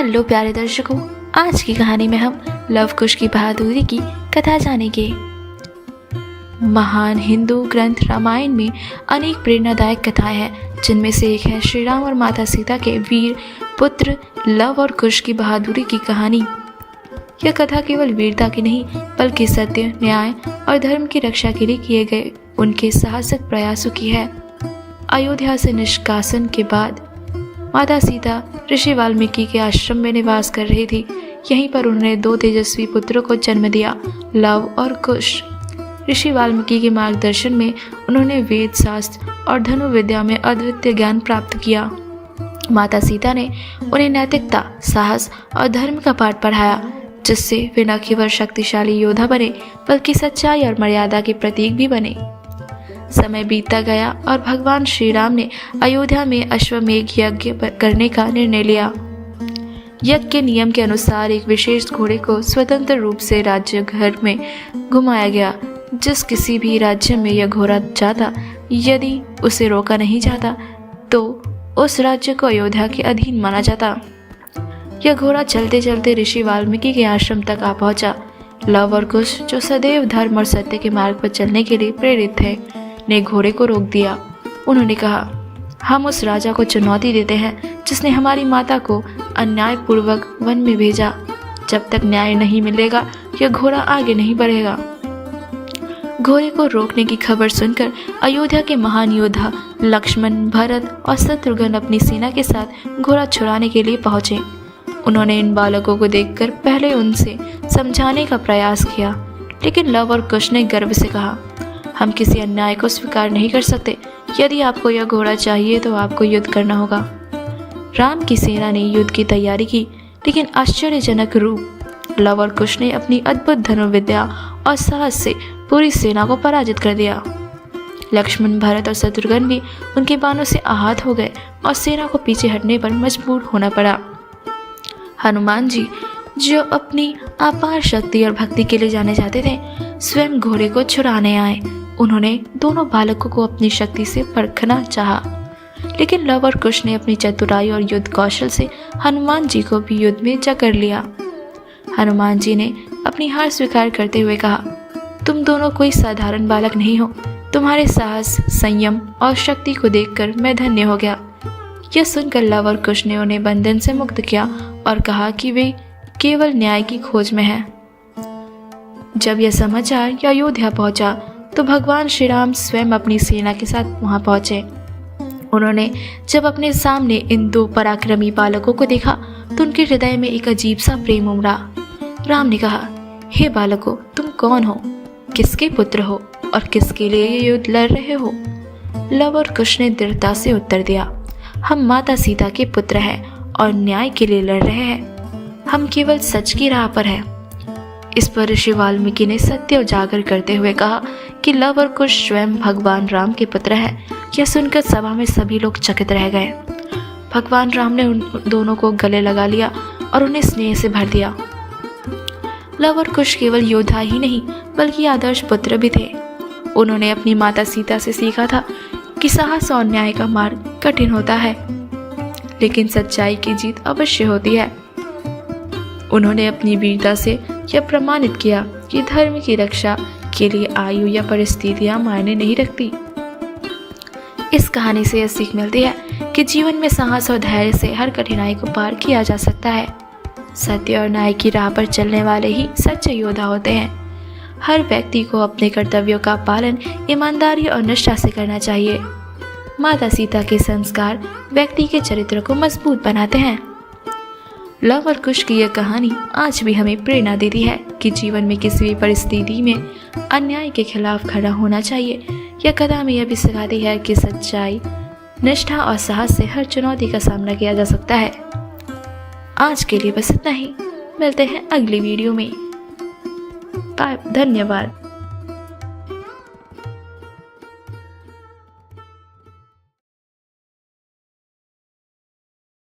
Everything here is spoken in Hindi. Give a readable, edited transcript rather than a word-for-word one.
हेलो प्यारे दर्शकों, आज की कहानी में हम लव कुश की बहादुरी की कथा जानेंगे। महान हिंदू ग्रंथ रामायण में अनेक प्रेरणादायक कथाएं हैं, जिनमें से एक है श्री राम और माता सीता के वीर पुत्र लव और कुश की बहादुरी की कहानी। यह कथा केवल वीरता की नहीं, बल्कि सत्य, न्याय और धर्म की रक्षा के लिए किए गए उनके साहसिक प्रयासों की है। अयोध्या से निष्कासन के बाद माता सीता ऋषि वाल्मीकि के आश्रम में निवास कर रही थी। यहीं पर उन्होंने दो तेजस्वी पुत्रों को जन्म दिया, लव और कुश। ऋषि वाल्मीकि के मार्गदर्शन में उन्होंने वेद शास्त्र और धनुर्विद्या में अद्वितीय ज्ञान प्राप्त किया। माता सीता ने उन्हें नैतिकता, साहस और धर्म का पाठ पढ़ाया, जिससे वे न केवल शक्तिशाली योद्धा बने, बल्कि सच्चाई और मर्यादा के प्रतीक भी बने। समय बीतता गया और भगवान श्री राम ने अयोध्या में अश्वमेध यज्ञ करने का निर्णय लिया। यज्ञ के नियम के अनुसार एक विशेष घोड़े को स्वतंत्र रूप से राज्य घर में घुमाया गया। जिस किसी भी राज्य में यह घोड़ा जाता, यदि उसे रोका नहीं जाता तो उस राज्य को अयोध्या के अधीन माना जाता। यह घोड़ा चलते चलते ऋषि वाल्मीकि के आश्रम तक आ पहुंचा। लव और कुश, जो सदैव धर्म और सत्य के मार्ग पर चलने के लिए प्रेरित थे, ने घोड़े को रोक दिया। उन्होंने कहा, हम उस राजा को चुनौती देते हैं जिसने हमारी माता को अन्यायपूर्वक वन में भेजा। जब तक न्याय नहीं मिलेगा, यह घोड़ा आगे नहीं बढ़ेगा। घोड़े को रोकने की खबर सुनकर अयोध्या के महान योद्धा लक्ष्मण, भरत और शत्रुघ्न अपनी सेना के साथ घोड़ा छुड़ाने के लिए पहुंचे। उन्होंने इन बालकों को देखकर पहले उनसे समझाने का प्रयास किया, लेकिन लव और कुश ने गर्व से कहा, हम किसी अन्याय को स्वीकार नहीं कर सकते। यदि आपको यह घोड़ा चाहिए तो आपको युद्ध करना होगा। राम की सेना ने युद्ध की तैयारी की, लेकिन आश्चर्यजनक रूप लव और कुश ने अपनी अद्भुत धनुर्विद्या और साहस से पूरी सेना को पराजित कर दिया। लक्ष्मण, भरत और शत्रुघ्न भी उनके बाणों से आहत हो गए और सेना को पीछे हटने पर मजबूर होना पड़ा। हनुमान जी, जो अपनी अपार शक्ति और भक्ति के लिए जाने जाते थे, स्वयं घोड़े को छुड़ाने आए। उन्होंने दोनों बालकों को अपनी शक्ति से परखना चाहा, लेकिन लव और कुश ने अपनी चतुराई और युद्ध कौशल से हनुमान जी को भी युद्ध में जकड़ लिया। हनुमान जी ने अपनी हार स्वीकार करते हुए कहा, तुम दोनों कोई साधारण बालक नहीं हो। तुम्हारे साहस, संयम और शक्ति को देखकर मैं धन्य हो गया। यह सुनकर लव और कुश ने उन्हें बंधन से मुक्त किया और कहा कि वे केवल न्याय की खोज में हैं। जब यह समाचार अयोध्या पहुंचा तो भगवान श्री राम स्वयं अपनी सेना के साथ वहां पहुंचे। उन्होंने जब अपने सामने इन दो पराक्रमी बालकों को देखा तो उनके हृदय में एक अजीब सा प्रेम उमड़ा। राम ने कहा, हे बालकों, तुम कौन हो, किसके पुत्र हो और किसके लिए ये युद्ध लड़ रहे हो? लव और कुश ने दृढ़ता से उत्तर दिया, हम माता सीता के पुत्र हैं और न्याय के लिए लड़ रहे हैं। हम केवल सच की राह पर हैं। इस पर ऋषि वाल्मीकि ने सत्य उजागर करते हुए कहा कि लव और कुश स्वयं भगवान राम के पुत्र हैं। यह सुनकर सभा में सभी लोग चकित रह गए। भगवान राम ने उन दोनों को गले लगा लिया और उन्हें स्नेह से भर दिया। लव और कुश केवल योद्धा ही नहीं, बल्कि आदर्श पुत्र भी थे। उन्होंने अपनी माता सीता से सीखा था कि साहस और न्याय का मार्ग कठिन होता है, लेकिन सच्चाई की जीत अवश्य होती है। उन्होंने अपनी वीरता से यह प्रमाणित किया कि धर्म की रक्षा के लिए आयु या परिस्थितियां मायने नहीं रखती। इस कहानी से यह सीख मिलती है कि जीवन में साहस और धैर्य से हर कठिनाई को पार किया जा सकता है। सत्य और न्याय की राह पर चलने वाले ही सच्चे योद्धा होते हैं। हर व्यक्ति को अपने कर्तव्यों का पालन ईमानदारी और निष्ठा से करना चाहिए। माता सीता के संस्कार व्यक्ति के चरित्र को मजबूत बनाते हैं। लव और कुश की यह कहानी आज भी हमें प्रेरणा देती है कि जीवन में किसी भी परिस्थिति में अन्याय के खिलाफ खड़ा होना चाहिए। यह कथा हमें यह भी सिखाती है कि सच्चाई, निष्ठा और साहस से हर चुनौती का सामना किया जा सकता है। आज के लिए बस इतना ही। मिलते हैं अगली वीडियो में। धन्यवाद।